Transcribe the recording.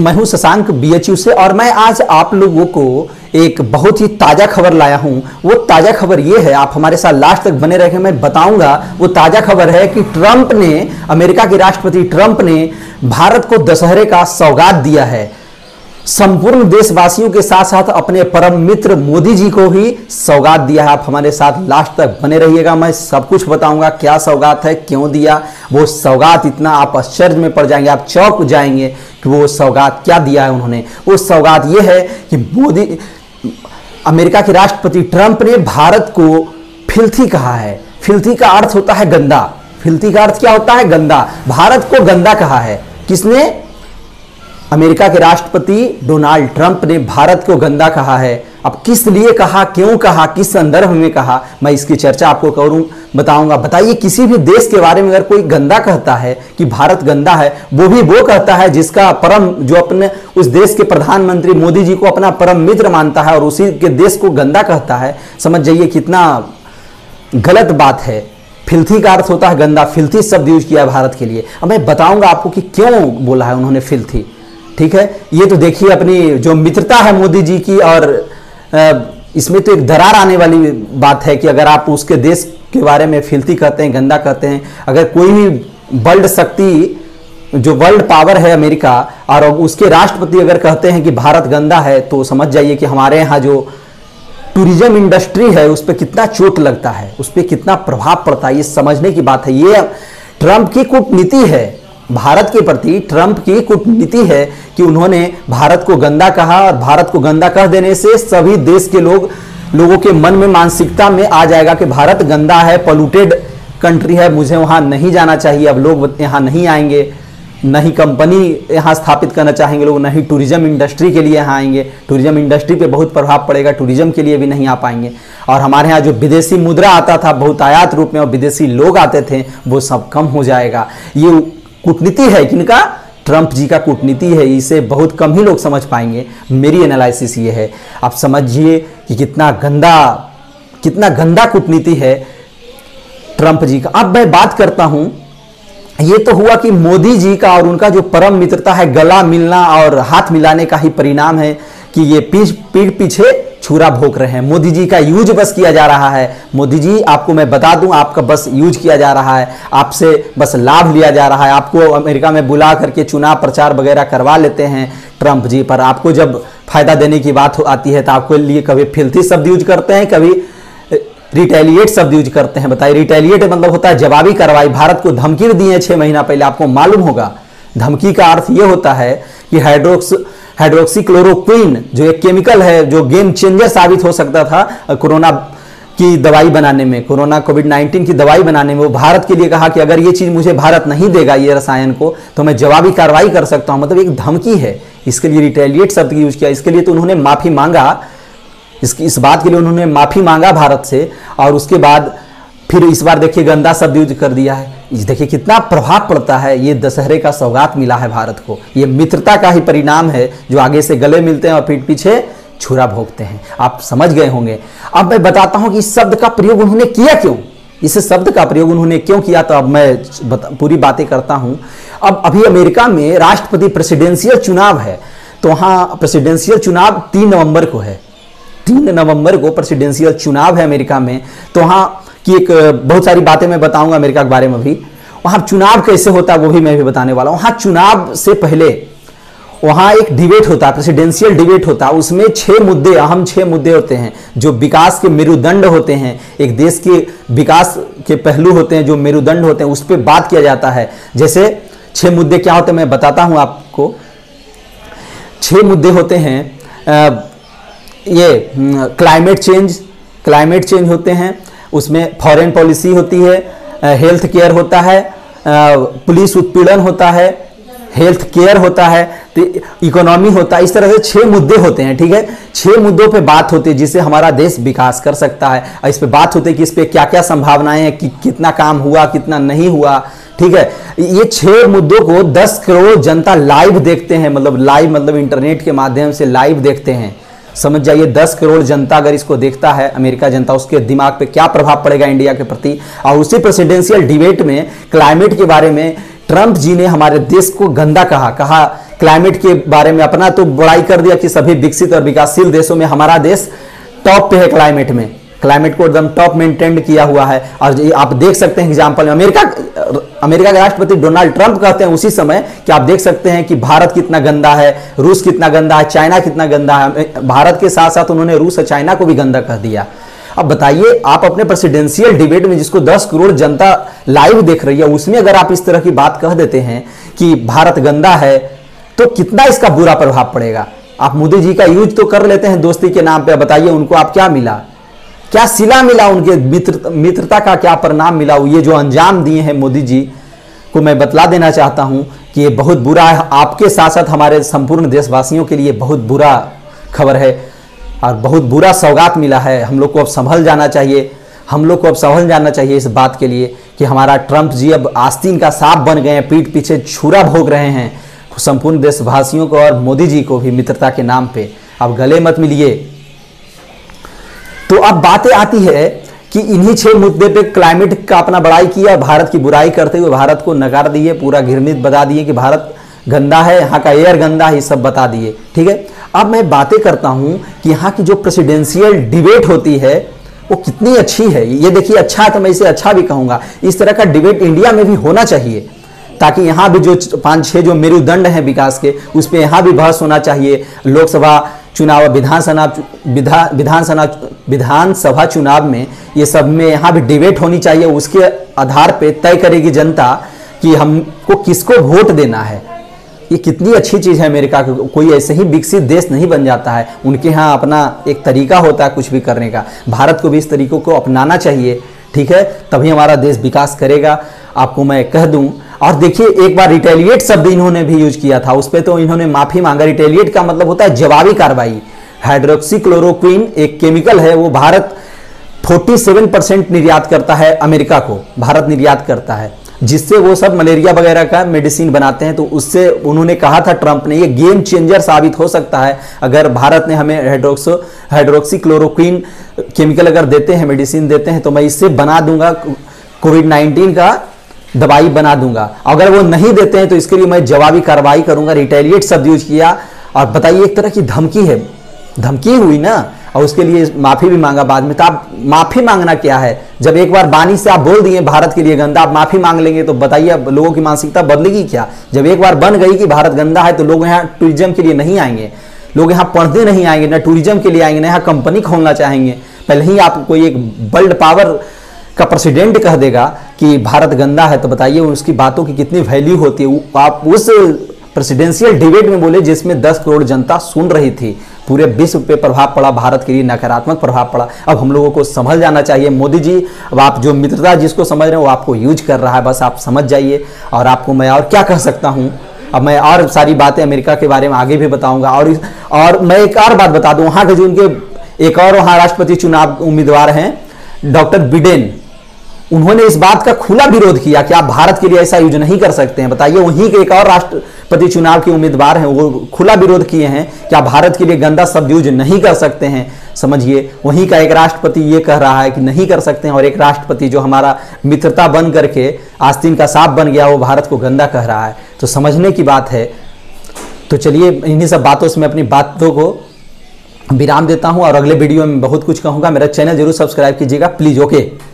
मैं हूं शशांक बीएचयू से और मैं आज आप लोगों को एक बहुत ही ताज़ा खबर लाया हूं। वो ताज़ा खबर ये है, आप हमारे साथ लास्ट तक बने रहेंगे, मैं बताऊंगा। वो ताज़ा खबर है कि ट्रंप ने, अमेरिका के राष्ट्रपति ट्रंप ने भारत को दशहरे का सौगात दिया है। संपूर्ण देशवासियों के साथ साथ अपने परम मित्र मोदी जी को भी सौगात दिया है। आप हमारे साथ लास्ट तक बने रहिएगा, मैं सब कुछ बताऊंगा क्या सौगात है, क्यों दिया वो सौगात। इतना आप आश्चर्य में पड़ जाएंगे, आप चौंक जाएंगे कि वो सौगात क्या दिया है उन्होंने। वो सौगात ये है कि अमेरिका के राष्ट्रपति ट्रंप ने भारत को फिल्थी कहा है। फिल्थी का अर्थ होता है गंदा। फिल्थी का अर्थ क्या होता है? गंदा। भारत को गंदा कहा है। किसने? अमेरिका के राष्ट्रपति डोनाल्ड ट्रंप ने भारत को गंदा कहा है। अब किस लिए कहा, क्यों कहा, किस संदर्भ में कहा, मैं इसकी चर्चा आपको करूं, बताऊंगा। बताइए, किसी भी देश के बारे में अगर कोई गंदा कहता है कि भारत गंदा है, वो भी वो कहता है जिसका परम, जो अपने उस देश के प्रधानमंत्री मोदी जी को अपना परम मित्र मानता है और उसी के देश को गंदा कहता है। समझ जाइए कितना गलत बात है। फिल्थी का अर्थ होता है गंदा। फिल्थी शब्द यूज किया है भारत के लिए। अब मैं बताऊंगा आपको कि क्यों बोला है उन्होंने फिल्थी। ठीक है, ये तो देखिए अपनी जो मित्रता है मोदी जी की, और इसमें तो एक दरार आने वाली बात है कि अगर आप उसके देश के बारे में फिल्थी कहते हैं, गंदा कहते हैं। अगर कोई भी वर्ल्ड शक्ति, जो वर्ल्ड पावर है अमेरिका, और उसके राष्ट्रपति अगर कहते हैं कि भारत गंदा है, तो समझ जाइए कि हमारे यहाँ जो टूरिज्म इंडस्ट्री है उस पर कितना चोट लगता है, उस पर कितना प्रभाव पड़ता है। ये समझने की बात है। ये ट्रंप की कूटनीति है, भारत के प्रति ट्रंप की कूटनीति है कि उन्होंने भारत को गंदा कहा, और भारत को गंदा कह देने से सभी देश के लोगों के मन में, मानसिकता में आ जाएगा कि भारत गंदा है, पोल्यूटेड कंट्री है, मुझे वहां नहीं जाना चाहिए। अब लोग यहां नहीं आएंगे, नहीं कंपनी यहां स्थापित करना चाहेंगे लोग, नहीं टूरिज्म इंडस्ट्री के लिए यहां आएंगे। टूरिज्म इंडस्ट्री पे बहुत प्रभाव पड़ेगा, टूरिज्म के लिए भी नहीं आ पाएंगे। और हमारे यहाँ जो विदेशी मुद्रा आता था बहुतायत रूप में, और विदेशी लोग आते थे, वो सब कम हो जाएगा। ये कूटनीति है किनका? ट्रंप जी का कूटनीति है। इसे बहुत कम ही लोग समझ पाएंगे। मेरी एनालिसिस ये है, आप समझिए कि कितना गंदा कूटनीति है ट्रंप जी का। अब मैं बात करता हूं, ये तो हुआ कि मोदी जी का और उनका जो परम मित्रता है, गला मिलना और हाथ मिलाने का ही परिणाम है कि ये पीठ पीछे छुरा भोंक रहे हैं। मोदी जी का यूज बस किया जा रहा है। मोदी जी, आपको मैं बता दूं, आपका बस यूज किया जा रहा है, आपसे बस लाभ लिया जा रहा है। आपको अमेरिका में बुला करके चुनाव प्रचार वगैरह करवा लेते हैं ट्रंप जी, पर आपको जब फायदा देने की बात आती है तो आपके लिए कभी फिल्थी शब्द यूज करते हैं, कभी रिटेलिएट शब्द यूज करते हैं। बताइए, रिटेलिएट मतलब होता है जवाबी कार्रवाई। भारत को धमकी दी है 6 महीना पहले, आपको मालूम होगा। धमकी का अर्थ यह होता है कि हाइड्रोक्सीक्लोरोक्विन जो एक केमिकल है, जो गेम चेंजर साबित हो सकता था कोरोना की दवाई बनाने में, कोरोना कोविड-19 की दवाई बनाने में, वो भारत के लिए कहा कि अगर ये चीज मुझे भारत नहीं देगा, ये रसायन को, तो मैं जवाबी कार्रवाई कर सकता हूं। मतलब एक धमकी है। इसके लिए रिटेलिएट शब्द यूज किया। इसके लिए तो उन्होंने माफी मांगा, इस बात के लिए उन्होंने माफी मांगा भारत से, और उसके बाद फिर इस बार देखिए गंदा शब्द यूज कर दिया है। देखिए कितना प्रभाव पड़ता है। ये दशहरे का सौगात मिला है भारत को। ये मित्रता का ही परिणाम है, जो आगे से गले मिलते हैं और पीठ पीछे छुरा भोंकते हैं। आप समझ गए होंगे। अब मैं बताता हूं कि इस शब्द का प्रयोग उन्होंने किया क्यों, इस शब्द का प्रयोग उन्होंने क्यों किया। तो अब मैं पूरी बातें करता हूं। अब अभी अमेरिका में राष्ट्रपति प्रेसिडेंशियल चुनाव है, तो वहां प्रेसिडेंशियल चुनाव 3 नवंबर को है। 3 नवंबर को प्रेसिडेंशियल चुनाव है अमेरिका में। तो वहां की एक बहुत सारी बातें मैं बताऊंगा अमेरिका के बारे में भी। वहां चुनाव कैसे होता है वो भी मैं भी बताने वाला हूं। वहां चुनाव से पहले वहां एक डिबेट होता है, प्रेसिडेंशियल डिबेट होता है। उसमें 6 मुद्दे, अहम 6 मुद्दे होते हैं, जो विकास के मेरुदंड होते हैं। एक देश के विकास के पहलू होते हैं, जो मेरुदंड होते हैं, उस पर बात किया जाता है। जैसे 6 मुद्दे क्या होते हैं मैं बताता हूं आपको। 6 मुद्दे होते हैं। ये क्लाइमेट चेंज होते हैं, उसमें फॉरेन पॉलिसी होती है, हेल्थ केयर होता है, पुलिस उत्पीड़न होता है, हेल्थ केयर होता है, तो इकोनॉमी होता है। इस तरह से 6 मुद्दे होते हैं। ठीक है, 6 मुद्दों पे बात होती है जिससे हमारा देश विकास कर सकता है। और इस पे बात होती है कि इस पे क्या क्या संभावनाएं हैं, कि कितना काम हुआ, कितना नहीं हुआ। ठीक है, ये 6 मुद्दों को 10 करोड़ जनता लाइव देखते हैं। मतलब लाइव मतलब इंटरनेट के माध्यम से लाइव देखते हैं। समझ जाइए 10 करोड़ जनता अगर इसको देखता है, अमेरिका जनता, उसके दिमाग पे क्या प्रभाव पड़ेगा इंडिया के प्रति। और उसी प्रेसिडेंशियल डिबेट में क्लाइमेट के बारे में ट्रंप जी ने हमारे देश को गंदा कहा क्लाइमेट के बारे में अपना तो बड़ाई कर दिया कि सभी विकसित और विकासशील देशों में हमारा देश टॉप पे है क्लाइमेट को एकदम टॉप मेंटेन किया हुआ है। और आप देख सकते हैं एग्जाम्पल में अमेरिका के राष्ट्रपति डोनाल्ड ट्रंप कहते हैं उसी समय कि आप देख सकते हैं कि भारत कितना गंदा है, रूस कितना गंदा है, चाइना कितना गंदा है। भारत के साथ साथ उन्होंने रूस और चाइना को भी गंदा कह दिया। अब बताइए, आप अपने प्रेसिडेंशियल डिबेट में जिसको 10 करोड़ जनता लाइव देख रही है, उसमें अगर आप इस तरह की बात कह देते हैं कि भारत गंदा है, तो कितना इसका बुरा प्रभाव पड़ेगा। आप मोदी जी का यूज तो कर लेते हैं दोस्ती के नाम पे, बताइए उनको आप क्या मिला, क्या सिला मिला, उनके मित्रता का क्या परिणाम मिला। ये जो अंजाम दिए हैं मोदी जी को, मैं बतला देना चाहता हूं कि ये बहुत बुरा है। आपके साथ साथ हमारे संपूर्ण देशवासियों के लिए बहुत बुरा खबर है और बहुत बुरा सौगात मिला है। हम लोग को अब संभल जाना चाहिए, इस बात के लिए कि हमारा ट्रंप जी अब आस्तीन का सांप बन गए हैं, पीठ पीछे छुरा भोग रहे हैं संपूर्ण देशवासियों को और मोदी जी को भी मित्रता के नाम पे। अब गले मत मिलिए। तो अब बातें आती है कि इन्हीं 6 मुद्दे पे क्लाइमेट का अपना बड़ाई किया, भारत की बुराई करते हुए भारत को नकार दिए, पूरा घृणित बता दिए कि भारत गंदा है, यहाँ का एयर गंदा है, ये सब बता दिए। ठीक है, अब मैं बातें करता हूं कि यहाँ की जो प्रेसिडेंशियल डिबेट होती है वो कितनी अच्छी है। ये देखिए, अच्छा है तो मैं इसे अच्छा भी कहूंगा। इस तरह का डिबेट इंडिया में भी होना चाहिए, ताकि यहाँ भी जो 5-6 जो मेरुदंड हैं विकास के, उस पर यहाँ भी बहस होना चाहिए। लोकसभा चुनाव, विधानसभा चुनाव में, ये सब में यहाँ भी डिबेट होनी चाहिए। उसके आधार पे तय करेगी जनता कि हमको किसको वोट देना है। ये कितनी अच्छी चीज़ है। अमेरिका का कोई ऐसे ही विकसित देश नहीं बन जाता है, उनके यहाँ अपना एक तरीका होता है कुछ भी करने का। भारत को भी इस तरीकों को अपनाना चाहिए, ठीक है, तभी हमारा देश विकास करेगा। आपको मैं कह दूं। और देखिए, एक बार रिटेलिएट शब्द इन्होंने भी यूज किया था, उस पर तो इन्होंने माफी मांगा। रिटेलिएट का मतलब होता है जवाबी कार्रवाई। हाइड्रोक्सीक्लोरोक्विन एक केमिकल है, वो भारत 47% निर्यात करता है, अमेरिका को भारत निर्यात करता है, जिससे वो सब मलेरिया वगैरह का मेडिसिन बनाते हैं। तो उससे उन्होंने कहा था ट्रंप ने, ये गेम चेंजर साबित हो सकता है अगर भारत ने हमें हाइड्रोक्सीक्लोरोक्विन केमिकल अगर देते हैं, मेडिसिन देते हैं, तो मैं इससे बना दूंगा, कोविड-19 का दवाई बना दूंगा। अगर वो नहीं देते हैं तो इसके लिए मैं जवाबी कार्रवाई करूंगा। रिटेलिएट शब्द यूज किया। और बताइए, एक तरह की धमकी है, धमकी हुई ना, और उसके लिए माफी भी मांगा बाद में। तो आप माफी मांगना क्या है, जब एक बार बानी से आप बोल दिए भारत के लिए गंदा, आप माफी मांग लेंगे तो बताइए अब लोगों की मानसिकता बदलेगी क्या। जब एक बार बन गई कि भारत गंदा है तो लोग यहाँ टूरिज्म के लिए नहीं आएंगे, लोग यहाँ पढ़ने नहीं आएंगे, ना टूरिज्म के लिए आएंगे, ना यहाँ कंपनी खोलना चाहेंगे। पहले ही आप कोई एक वर्ल्ड पावर का प्रेसिडेंट कह देगा कि भारत गंदा है, तो बताइए उसकी बातों की कितनी वैल्यू होती है। आप उस प्रेसिडेंशियल डिबेट में बोले जिसमें 10 करोड़ जनता सुन रही थी, पूरे विश्व पे प्रभाव पड़ा, भारत के लिए नकारात्मक प्रभाव पड़ा। अब हम लोगों को समझ जाना चाहिए। मोदी जी, अब आप जो मित्रता जिसको समझ रहे हैं वो आपको यूज कर रहा है, बस आप समझ जाइए। और आपको मैं और क्या कह सकता हूँ, अब मैं और सारी बातें अमेरिका के बारे में आगे भी बताऊंगा। और मैं एक और बात बता दूं, वहाँ के जो उनके एक और वहाँ राष्ट्रपति चुनाव उम्मीदवार हैं डॉक्टर बिडेन, उन्होंने इस बात का खुला विरोध किया कि आप भारत के लिए ऐसा यूज नहीं कर सकते हैं। बताइए, वहीं के एक और राष्ट्रपति चुनाव के उम्मीदवार हैं, वो खुला विरोध किए हैं कि आप भारत के लिए गंदा शब्द यूज नहीं कर सकते हैं। समझिए, वहीं का एक राष्ट्रपति ये कह रहा है कि नहीं कर सकते हैं, और एक राष्ट्रपति जो हमारा मित्रता बन करके आस्तीन का सांप बन गया, वो भारत को गंदा कह रहा है। तो समझने की बात है। तो चलिए, इन्हीं सब बातों से मैं अपनी बातों को विराम देता हूं और अगले वीडियो में बहुत कुछ कहूंगा। मेरा चैनल जरूर सब्सक्राइब कीजिएगा प्लीज। ओके।